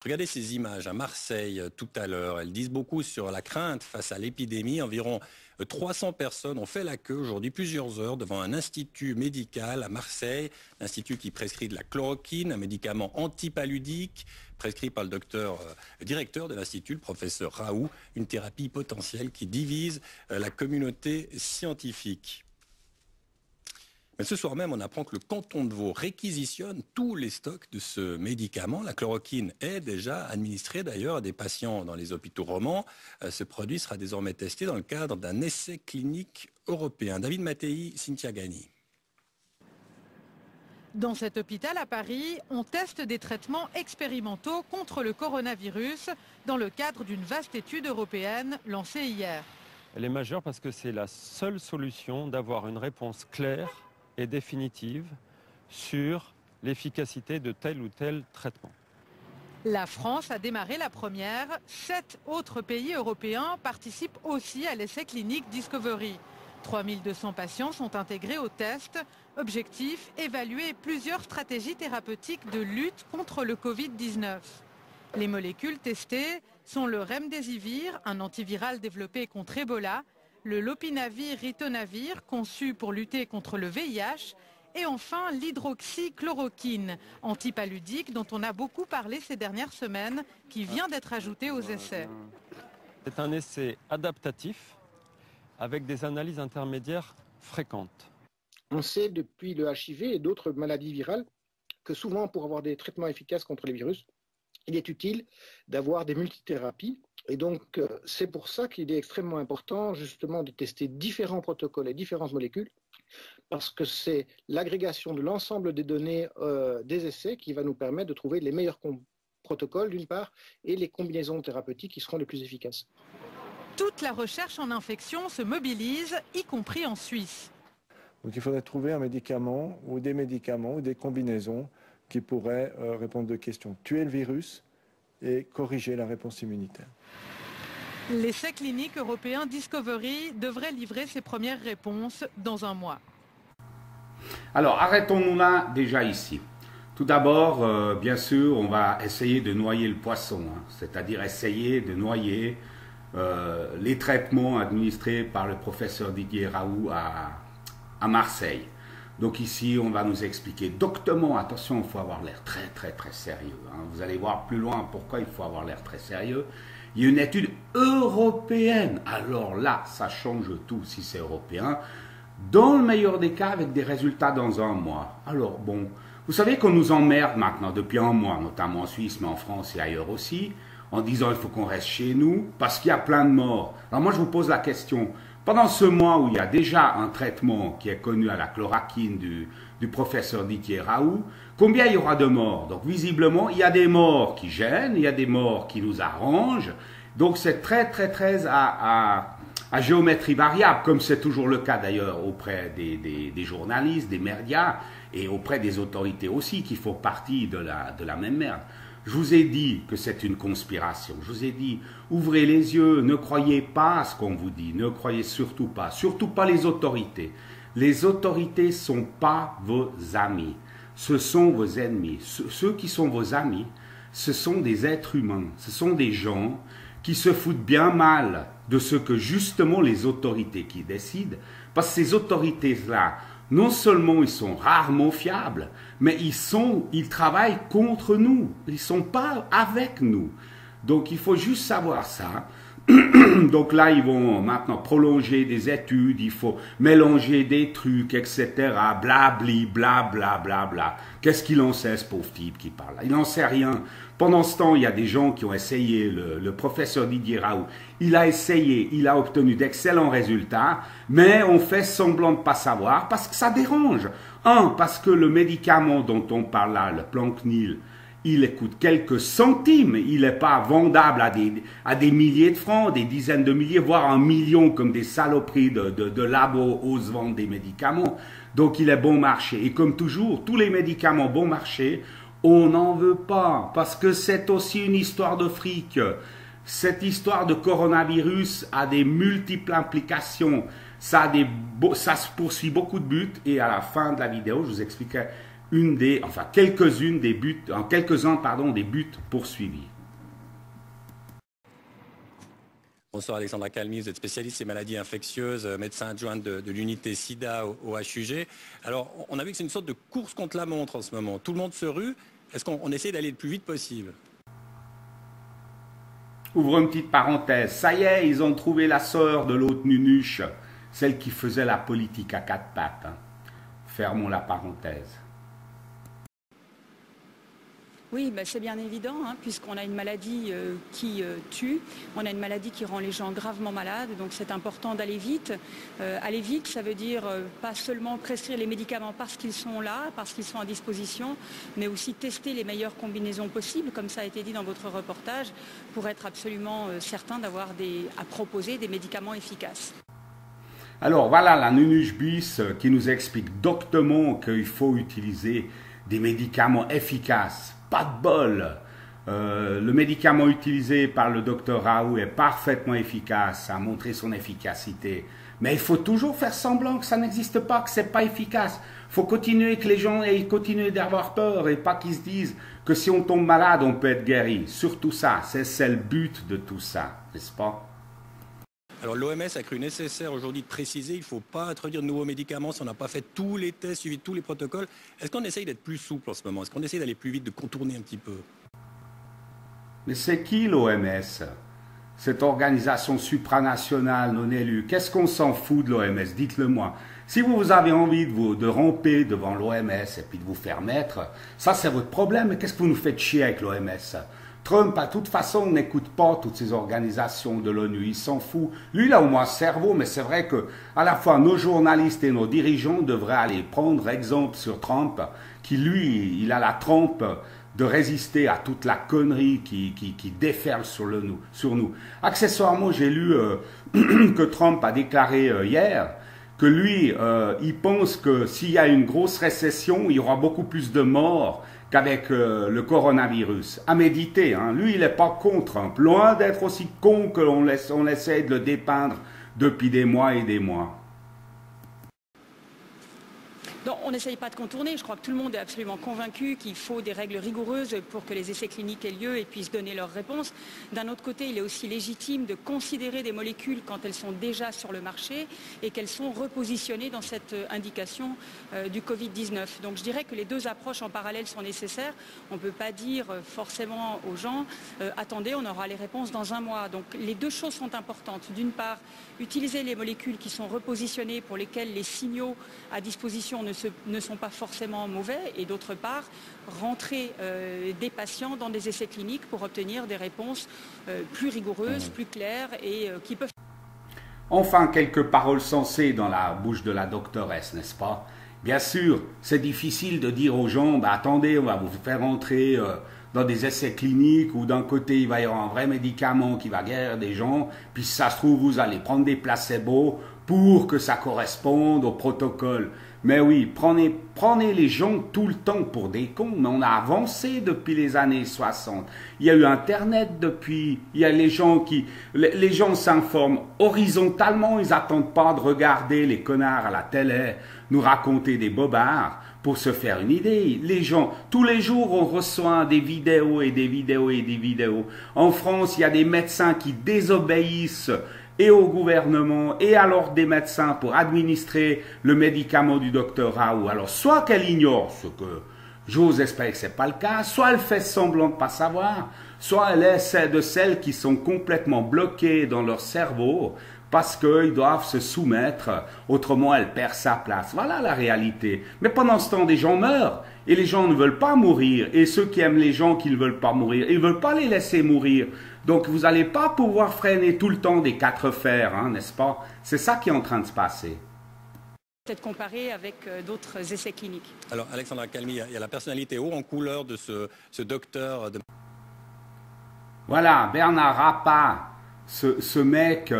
Regardez ces images à Marseille tout à l'heure. Elles disent beaucoup sur la crainte face à l'épidémie. Environ 300 personnes ont fait la queue aujourd'hui, plusieurs heures, devant un institut médical à Marseille. L'institut qui prescrit de la chloroquine, un médicament antipaludique, prescrit par le directeur de l'institut, le professeur Raoult, une thérapie potentielle qui divise la communauté scientifique. Mais ce soir même, on apprend que le canton de Vaud réquisitionne tous les stocks de ce médicament. La chloroquine est déjà administrée d'ailleurs à des patients dans les hôpitaux romans. Ce produit sera désormais testé dans le cadre d'un essai clinique européen. David Mattei, Cynthia Gagny. Dans cet hôpital à Paris, on teste des traitements expérimentaux contre le coronavirus dans le cadre d'une vaste étude européenne lancée hier. Elle est majeure parce que c'est la seule solution d'avoir une réponse claire et définitive sur l'efficacité de tel ou tel traitement. La France a démarré la première. 7 autres pays européens participent aussi à l'essai clinique Discovery. 3200 patients sont intégrés au test. Objectif, évaluer plusieurs stratégies thérapeutiques de lutte contre le Covid-19. Les molécules testées sont le remdesivir, un antiviral développé contre Ebola, le lopinavir-ritonavir, conçu pour lutter contre le VIH, et enfin l'hydroxychloroquine, antipaludique dont on a beaucoup parlé ces dernières semaines, qui vient d'être ajouté aux essais. C'est un essai adaptatif avec des analyses intermédiaires fréquentes. On sait depuis le HIV et d'autres maladies virales que souvent pour avoir des traitements efficaces contre les virus, il est utile d'avoir des multithérapies. Et donc, c'est pour ça qu'il est extrêmement important justement de tester différents protocoles et différentes molécules, parce que c'est l'agrégation de l'ensemble des données des essais qui va nous permettre de trouver les meilleurs protocoles d'une part et les combinaisons thérapeutiques qui seront les plus efficaces. Toute la recherche en infection se mobilise, y compris en Suisse. Donc il faudrait trouver un médicament ou des combinaisons qui pourraient répondre aux questions, tuer le virus et corriger la réponse immunitaire. L'essai clinique européen Discovery devrait livrer ses premières réponses dans un mois. Alors, arrêtons-nous là déjà ici. Tout d'abord, bien sûr, on va essayer de noyer le poisson, c'est-à-dire essayer de noyer les traitements administrés par le professeur Didier Raoult à Marseille. Donc ici, on va nous expliquer doctement, attention, il faut avoir l'air très sérieux. Vous allez voir plus loin pourquoi il faut avoir l'air très sérieux. Il y a une étude européenne. Alors là, ça change tout si c'est européen. Dans le meilleur des cas, avec des résultats dans un mois. Alors bon, vous savez qu'on nous emmerde maintenant depuis un mois, notamment en Suisse, mais en France et ailleurs aussi, en disant il faut qu'on reste chez nous parce qu'il y a plein de morts. Alors moi, je vous pose la question. Pendant ce mois où il y a déjà un traitement qui est connu à la chloroquine du professeur Didier Raoult, combien il y aura de morts? Donc visiblement, il y a des morts qui gênent, il y a des morts qui nous arrangent. Donc c'est très à géométrie variable, comme c'est toujours le cas d'ailleurs auprès des journalistes, des médias et auprès des autorités aussi qui font partie de la même merde. Je vous ai dit que c'est une conspiration. Je vous ai dit, ouvrez les yeux, ne croyez pas à ce qu'on vous dit, ne croyez surtout pas les autorités. Les autorités ne sont pas vos amis, ce sont vos ennemis. Ceux qui sont vos amis, ce sont des êtres humains, ce sont des gens qui se foutent bien mal de ce que justement les autorités qui décident, parce que ces autorités-là, non seulement ils sont rarement fiables, mais ils travaillent contre nous. Ils ne sont pas avec nous. Donc il faut juste savoir ça. Donc là, ils vont maintenant prolonger des études, il faut mélanger des trucs, etc. Blabli, bla. Qu'est-ce qu'il en sait, ce pauvre type qui parle là? Il n'en sait rien. Pendant ce temps, il y a des gens qui ont essayé, le professeur Didier Raoult, il a essayé, il a obtenu d'excellents résultats, mais on fait semblant de ne pas savoir parce que ça dérange. Parce que le médicament dont on parle là, le Plancnil, il coûte quelques centimes, il n'est pas vendable à des milliers de francs, des dizaines de milliers, voire 1 million comme des saloperies de labos osent vendre des médicaments. Donc il est bon marché. Et comme toujours, tous les médicaments bon marché, on n'en veut pas, parce que c'est aussi une histoire de fric. Cette histoire de coronavirus a des multiples implications, ça se poursuit beaucoup de buts, et à la fin de la vidéo, je vous expliquerai quelques-uns des buts poursuivis. Bonsoir Alexandra Calmy, vous êtes spécialiste des maladies infectieuses, médecin adjointe de l'unité SIDA au HUG. Alors, on a vu que c'est une sorte de course contre la montre en ce moment. Tout le monde se rue. Est-ce qu'on essaie d'aller le plus vite possible? Ouvre une petite parenthèse. Ça y est, ils ont trouvé la sœur de l'autre nunuche, celle qui faisait la politique à quatre pattes. Hein. Fermons la parenthèse. Oui, ben c'est bien évident, hein, puisqu'on a une maladie qui tue, on a une maladie qui rend les gens gravement malades, donc c'est important d'aller vite. Aller vite, ça veut dire pas seulement prescrire les médicaments parce qu'ils sont là, parce qu'ils sont à disposition, mais aussi tester les meilleures combinaisons possibles, comme ça a été dit dans votre reportage, pour être absolument certain d'avoir à proposer des médicaments efficaces. Alors voilà la nunuche bis qui nous explique doctement qu'il faut utiliser des médicaments efficaces. Pas de bol. Le médicament utilisé par le docteur Raoult est parfaitement efficace, ça a montré son efficacité. Mais il faut toujours faire semblant que ça n'existe pas, que c'est pas efficace. Il faut continuer, que les gens aient continué d'avoir peur et pas qu'ils se disent que si on tombe malade, on peut être guéri. Surtout ça, c'est le but de tout ça, n'est-ce pas? Alors l'OMS a cru nécessaire aujourd'hui de préciser qu'il ne faut pas introduire de nouveaux médicaments si on n'a pas fait tous les tests, suivi tous les protocoles. Est-ce qu'on essaye d'être plus souple en ce moment? Est-ce qu'on essaye d'aller plus vite, de contourner un petit peu? Mais c'est qui l'OMS? Cette organisation supranationale non élue. Qu'est-ce qu'on s'en fout de l'OMS? Dites-le moi. Si vous avez envie de ramper devant l'OMS et puis de vous faire mettre, ça c'est votre problème. Mais qu'est-ce que vous nous faites chier avec l'OMS? Trump, à toute façon, n'écoute pas toutes ces organisations de l'ONU, il s'en fout. Lui, il a au moins cerveau, mais c'est vrai que à la fois nos journalistes et nos dirigeants devraient aller prendre exemple sur Trump, qui lui, il a la trempe de résister à toute la connerie qui déferle sur nous. Accessoirement, j'ai lu que Trump a déclaré hier que lui, il pense que s'il y a une grosse récession, il y aura beaucoup plus de morts qu'avec le coronavirus. À méditer, hein. Lui, il n'est pas contre Trump, loin d'être aussi con que l'on essaie de le dépeindre depuis des mois et des mois. Donc, on n'essaye pas de contourner. Je crois que tout le monde est absolument convaincu qu'il faut des règles rigoureuses pour que les essais cliniques aient lieu et puissent donner leurs réponses. D'un autre côté, il est aussi légitime de considérer des molécules quand elles sont déjà sur le marché et qu'elles sont repositionnées dans cette indication du Covid-19. Donc je dirais que les deux approches en parallèle sont nécessaires. On ne peut pas dire forcément aux gens attendez, on aura les réponses dans un mois. Donc les deux choses sont importantes. D'une part, utiliser les molécules qui sont repositionnées pour lesquelles les signaux à disposition ne sont pas forcément mauvais, et d'autre part, rentrer des patients dans des essais cliniques pour obtenir des réponses plus rigoureuses, plus claires et qui peuvent... Enfin, quelques paroles sensées dans la bouche de la doctoresse, n'est-ce pas? Bien sûr, c'est difficile de dire aux gens, bah, attendez, on va vous faire entrer dans des essais cliniques où d'un côté, il va y avoir un vrai médicament qui va guérir des gens, puis si ça se trouve, vous allez prendre des placebos pour que ça corresponde au protocole. Mais oui, prenez les gens tout le temps pour des cons, mais on a avancé depuis les années 60. Il y a eu Internet depuis, il y a les gens s'informent horizontalement, ils n'attendent pas de regarder les connards à la télé nous raconter des bobards pour se faire une idée. Les gens, tous les jours, on reçoit des vidéos et des vidéos et des vidéos. En France, il y a des médecins qui désobéissent et au gouvernement et à l'ordre des médecins pour administrer le médicament du docteur Raoult. Alors, soit qu'elle ignore, ce que j'ose espérer que ce n'est pas le cas, soit elle fait semblant de ne pas savoir, soit elle est de celles qui sont complètement bloquées dans leur cerveau parce qu'ils doivent se soumettre, autrement elle perd sa place. Voilà la réalité. Mais pendant ce temps, des gens meurent et les gens ne veulent pas mourir. Et ceux qui aiment les gens qui ne veulent pas mourir, ils ne veulent pas les laisser mourir. Donc vous n'allez pas pouvoir freiner tout le temps des quatre fers, hein, n'est-ce pas? C'est ça qui est en train de se passer. Peut-être comparé avec d'autres essais cliniques. Alors Alexandra Calmy, il y a la personnalité haut en couleur de ce docteur. Voilà, Bernard Rappa, ce mec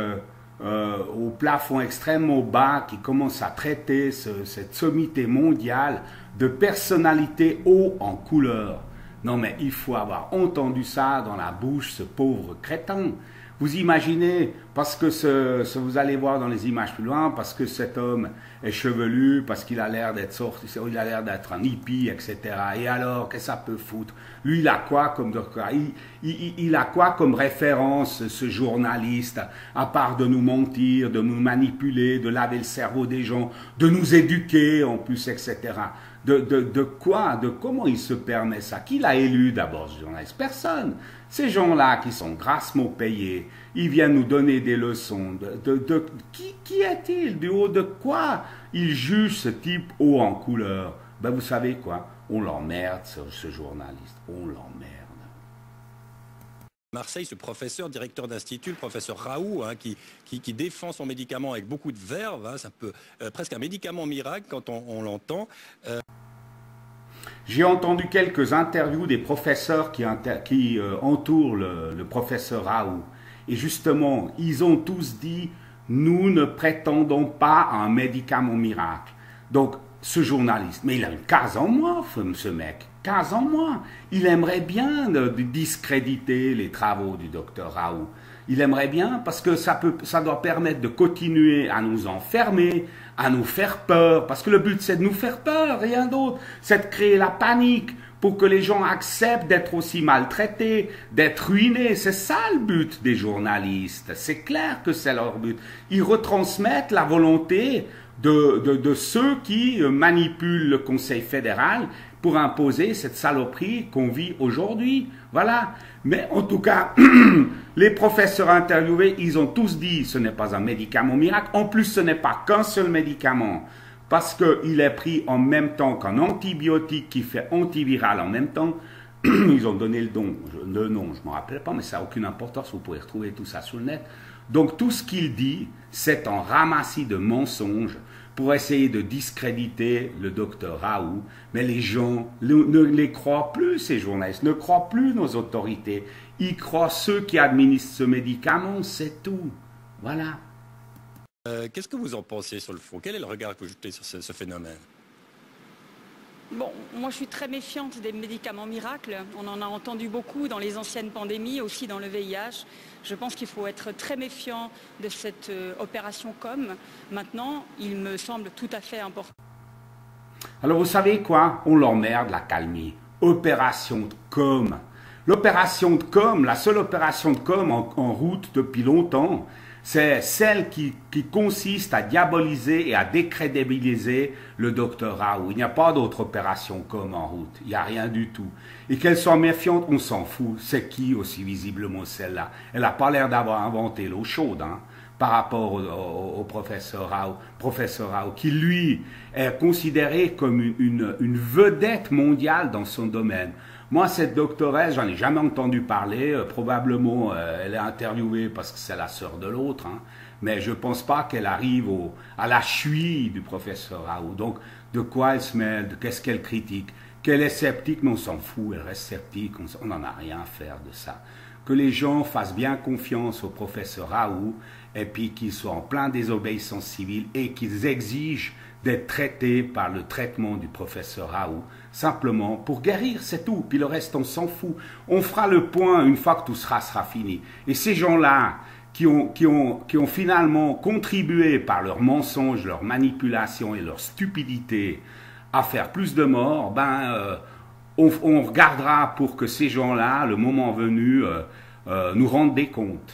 au plafond extrêmement bas qui commence à traiter cette sommité mondiale de personnalité haut en couleur. Non mais il faut avoir entendu ça dans la bouche, ce pauvre crétin. Vous imaginez, parce que vous allez voir dans les images plus loin, parce que cet homme est chevelu, parce qu'il a l'air d'être sorti, il a l'air d'être un hippie, etc. Et alors, qu'est-ce que ça peut foutre? Lui, il a quoi comme il a quoi comme référence, ce journaliste, à part de nous mentir, de nous manipuler, de laver le cerveau des gens, de nous éduquer en plus, etc. De quoi? De comment il se permet ça? Qui l'a élu d'abord, ce journaliste? Personne. Ces gens-là qui sont grassement payés, ils viennent nous donner des leçons. Qui est-il? Du haut de quoi ils jugent ce type haut en couleur? Ben vous savez quoi? On l'emmerde, ce journaliste. On l'emmerde. Marseille, ce professeur, directeur d'institut, le professeur Raoult, hein, qui défend son médicament avec beaucoup de verve, hein, c'est un peu presque un médicament miracle quand on l'entend. J'ai entendu quelques interviews des professeurs qui entourent le professeur Raoult. Et justement, ils ont tous dit, nous ne prétendons pas à un médicament miracle. Donc, ce journaliste, mais il a une case en moins, ce mec, case en moins. Il aimerait bien discréditer les travaux du docteur Raoult. Il aimerait bien parce que ça doit permettre de continuer à nous enfermer, à nous faire peur. Parce que le but, c'est de nous faire peur, rien d'autre. C'est de créer la panique pour que les gens acceptent d'être aussi maltraités, d'être ruinés. C'est ça le but des journalistes. C'est clair que c'est leur but. Ils retransmettent la volonté de ceux qui manipulent le Conseil fédéral pour imposer cette saloperie qu'on vit aujourd'hui. Voilà. Mais en tout cas, les professeurs interviewés, ils ont tous dit ce n'est pas un médicament miracle. En plus, ce n'est pas qu'un seul médicament. Parce qu'il est pris en même temps qu'un antibiotique qui fait antiviral en même temps. Ils ont donné le nom, je ne me rappelle pas, mais ça n'a aucune importance. Vous pouvez retrouver tout ça sur le net. Donc tout ce qu'il dit, c'est un ramassis de mensonges pour essayer de discréditer le docteur Raoult. Mais les gens ne les croient plus, ces journalistes, ne croient plus nos autorités. Ils croient ceux qui administrent ce médicament, c'est tout. Voilà. Qu'est-ce que vous en pensez sur le fond? Quel est le regard que vous jetez sur ce phénomène? Bon, moi je suis très méfiante des médicaments miracles. On en a entendu beaucoup dans les anciennes pandémies, aussi dans le VIH. Je pense qu'il faut être très méfiant de cette opération com. Maintenant, il me semble tout à fait important. Alors vous savez quoi? On l'emmerde, la calmie. Opération de com. L'opération de com, la seule opération de com en route depuis longtemps, c'est celle qui consiste à diaboliser et à décrédibiliser le docteur Raoult. Il n'y a pas d'autre opération comme en route. Il n'y a rien du tout. Et qu'elle soit méfiante, on s'en fout. C'est qui aussi visiblement celle-là? Elle n'a pas l'air d'avoir inventé l'eau chaude, hein, par rapport au professeur Raoult, qui lui est considéré comme une vedette mondiale dans son domaine. Moi, cette doctoresse, j'en ai jamais entendu parler. Probablement, elle est interviewée parce que c'est la sœur de l'autre. Hein. Mais je ne pense pas qu'elle arrive à la cheville du professeur Raoult. Donc, de quoi elle se mêle? Qu'est-ce qu'elle critique? Qu'elle est sceptique, mais on s'en fout. Elle reste sceptique. On n'en a rien à faire de ça. Que les gens fassent bien confiance au professeur Raoult et puis qu'ils soient en plein désobéissance civile et qu'ils exigent d'être traités par le traitement du professeur Raoult, simplement pour guérir, c'est tout. Puis le reste, on s'en fout. On fera le point une fois que tout sera fini. Et ces gens-là qui ont finalement contribué par leurs mensonges, leur manipulation et leur stupidité à faire plus de morts, on regardera pour que ces gens-là, le moment venu, nous rendent des comptes.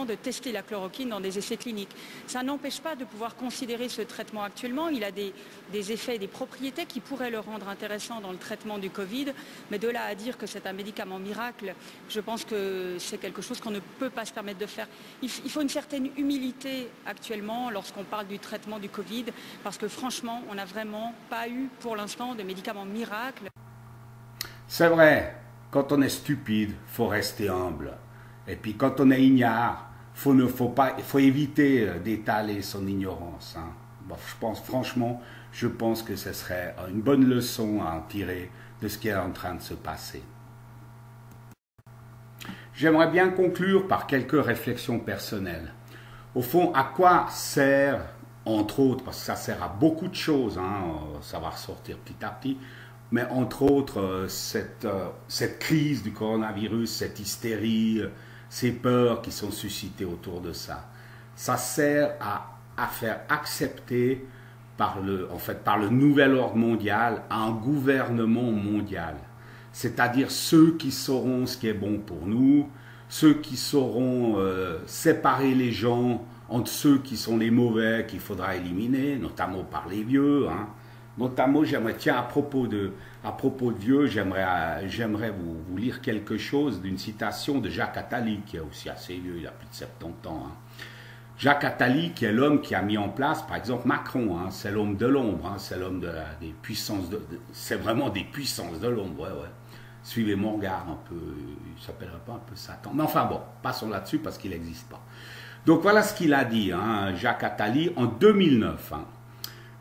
De tester la chloroquine dans des essais cliniques. Ça n'empêche pas de pouvoir considérer ce traitement actuellement. Il a des effets et des propriétés qui pourraient le rendre intéressant dans le traitement du Covid. Mais de là à dire que c'est un médicament miracle, je pense que c'est quelque chose qu'on ne peut pas se permettre de faire. Il faut une certaine humilité actuellement lorsqu'on parle du traitement du Covid, parce que franchement, on n'a vraiment pas eu pour l'instant de médicament miracle. C'est vrai, quand on est stupide, il faut rester humble. Et puis quand on est ignare, il faut éviter d'étaler son ignorance. Hein. Bon, je pense que ce serait une bonne leçon à en tirer de ce qui est en train de se passer. J'aimerais bien conclure par quelques réflexions personnelles. Au fond, à quoi sert, entre autres, parce que ça sert à beaucoup de choses, hein, ça va ressortir petit à petit, mais entre autres, cette crise du coronavirus, cette hystérie, ces peurs qui sont suscitées autour de ça. Ça sert à faire accepter par le nouvel ordre mondial un gouvernement mondial. C'est-à-dire ceux qui sauront ce qui est bon pour nous, ceux qui sauront séparer les gens entre ceux qui sont les mauvais qu'il faudra éliminer, notamment par les vieux. Hein. Notamment, j'aimerais, tiens, à propos de vieux, j'aimerais vous lire quelque chose d'une citation de Jacques Attali, qui est aussi assez vieux, il a plus de 70 ans. Hein. Jacques Attali, qui est l'homme qui a mis en place, par exemple, Macron, hein, c'est l'homme de l'ombre, hein, c'est l'homme des puissances, c'est vraiment des puissances de l'ombre, ouais. Suivez mon regard un peu, il s'appellerait pas un peu Satan. Mais enfin bon, passons là-dessus parce qu'il n'existe pas. Donc voilà ce qu'il a dit, hein, Jacques Attali, en 2009. Hein.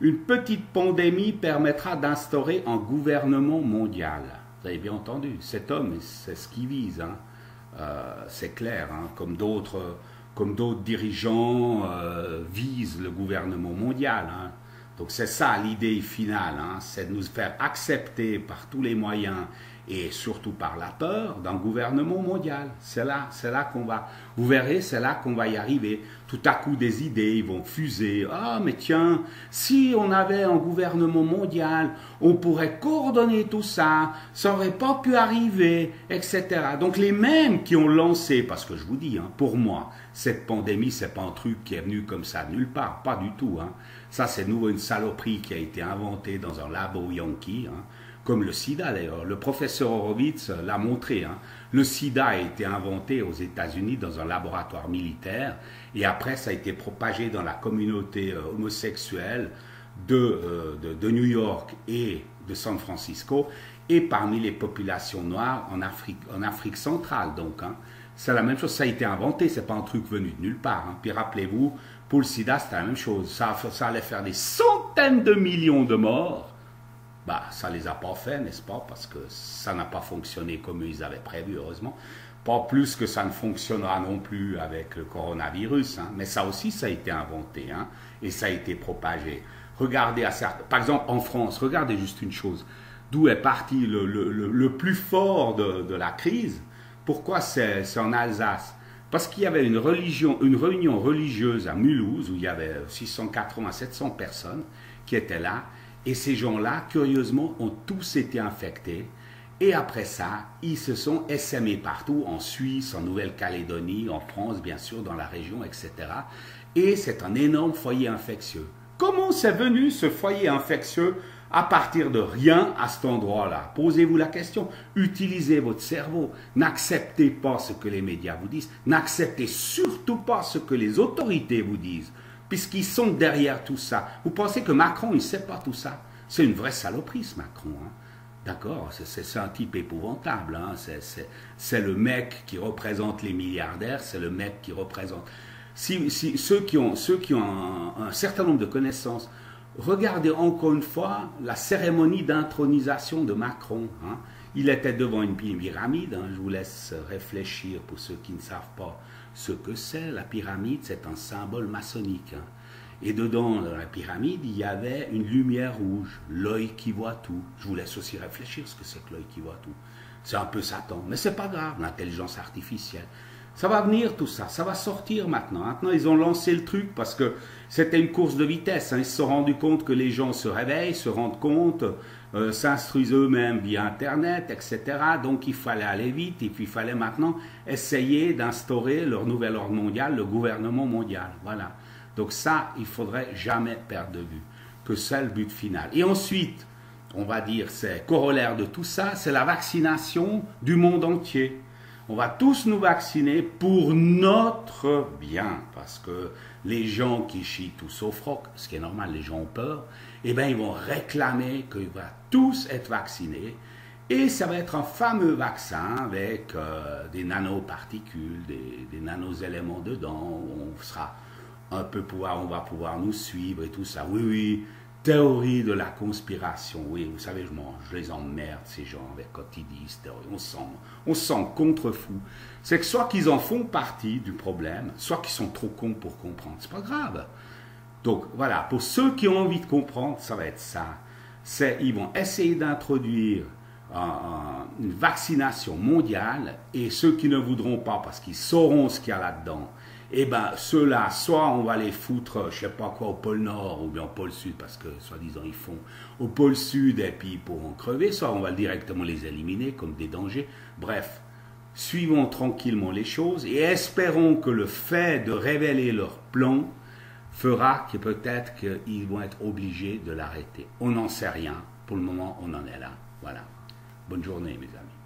Une petite pandémie permettra d'instaurer un gouvernement mondial. Vous avez bien entendu, cet homme, c'est ce qu'il vise. Hein. C'est clair, hein, comme d'autres dirigeants visent le gouvernement mondial. Hein. Donc c'est ça l'idée finale, hein, c'est de nous faire accepter par tous les moyens et surtout par la peur d'un gouvernement mondial. C'est là qu'on va, vous verrez, c'est là qu'on va y arriver. Tout à coup, des idées, ils vont fuser. Ah, mais tiens, si on avait un gouvernement mondial, on pourrait coordonner tout ça, ça n'aurait pas pu arriver, etc. Donc les mêmes qui ont lancé, parce que je vous dis, hein, pour moi, cette pandémie, c'est pas un truc qui est venu comme ça de nulle part, pas du tout. Hein. Ça, c'est nouveau une saloperie qui a été inventée dans un labo yankee, hein. Comme le sida d'ailleurs. Le professeur Horowitz l'a montré. Hein. Le sida a été inventé aux États-Unis dans un laboratoire militaire et après ça a été propagé dans la communauté homosexuelle de New York et de San Francisco et parmi les populations noires en Afrique centrale. Donc, hein. C'est la même chose, ça a été inventé, c'est pas un truc venu de nulle part. Hein. Puis rappelez-vous, pour le sida, c'était la même chose. Ça allait faire des centaines de millions de morts. Bah, ça ne les a pas fait, n'est-ce pas? Parce que ça n'a pas fonctionné comme ils avaient prévu, heureusement. Pas plus que ça ne fonctionnera non plus avec le coronavirus. Hein. Mais ça aussi, ça a été inventé, hein, et ça a été propagé. Regardez, par exemple, en France, regardez juste une chose. D'où est parti le plus fort de la crise? Pourquoi c'est en Alsace? Parce qu'il y avait une réunion religieuse à Mulhouse, où il y avait 680 à 700 personnes qui étaient là. Et ces gens-là, curieusement, ont tous été infectés. Et après ça, ils se sont essaimés partout, en Suisse, en Nouvelle-Calédonie, en France, bien sûr, dans la région, etc. Et c'est un énorme foyer infectieux. Comment c'est venu ce foyer infectieux à partir de rien à cet endroit-là? Posez-vous la question. Utilisez votre cerveau. N'acceptez pas ce que les médias vous disent. N'acceptez surtout pas ce que les autorités vous disent. Puisqu'ils sont derrière tout ça. Vous pensez que Macron, il ne sait pas tout ça? C'est une vraie saloperie, ce Macron. Hein. D'accord? C'est un type épouvantable. Hein. C'est le mec qui représente les milliardaires, c'est le mec qui représente... Ceux qui ont un certain nombre de connaissances, regardez encore une fois la cérémonie d'intronisation de Macron. Hein. Il était devant une pyramide. Hein. Je vous laisse réfléchir pour ceux qui ne savent pas ce que c'est. La pyramide, c'est un symbole maçonnique. Hein. Et dedans, dans la pyramide, il y avait une lumière rouge, l'œil qui voit tout. Je vous laisse aussi réfléchir ce que c'est que l'œil qui voit tout. C'est un peu Satan, mais c'est pas grave, l'intelligence artificielle. Ça va venir tout ça, ça va sortir maintenant. Maintenant, ils ont lancé le truc parce que c'était une course de vitesse. Hein. Ils se sont rendus compte que les gens se réveillent, se rendent compte, s'instruisent eux-mêmes via Internet, etc. Donc il fallait aller vite et puis il fallait maintenant essayer d'instaurer leur nouvel ordre mondial, le gouvernement mondial. Voilà. Donc ça, il ne faudrait jamais perdre de vue que c'est le but final. Et ensuite, on va dire, c'est corollaire de tout ça, c'est la vaccination du monde entier. On va tous nous vacciner pour notre bien, parce que les gens qui chient tous au froc, ce qui est normal, les gens ont peur, eh bien ils vont réclamer qu'ils vont tous être vaccinés, et ça va être un fameux vaccin avec des nanoparticules, des nanoéléments dedans, on va pouvoir nous suivre et tout ça. Oui, oui. Théorie de la conspiration, oui, vous savez, je les emmerde, ces gens, quand ils disent théorie, on sent contre-fou. C'est que soit qu'ils en font partie du problème, soit qu'ils sont trop cons pour comprendre, c'est pas grave. Donc voilà, pour ceux qui ont envie de comprendre, ça va être ça. Ils vont essayer d'introduire une vaccination mondiale, et ceux qui ne voudront pas parce qu'ils sauront ce qu'il y a là-dedans, eh bien ceux-là, soit on va les foutre, je sais pas quoi, au pôle Nord ou bien au pôle Sud, parce que soi-disant ils font au pôle Sud et puis ils pourront crever, soit on va directement les éliminer comme des dangers. Bref, suivons tranquillement les choses et espérons que le fait de révéler leur plan fera que peut-être qu'ils vont être obligés de l'arrêter. On n'en sait rien. Pour le moment, on en est là. Voilà. Bonne journée, mes amis.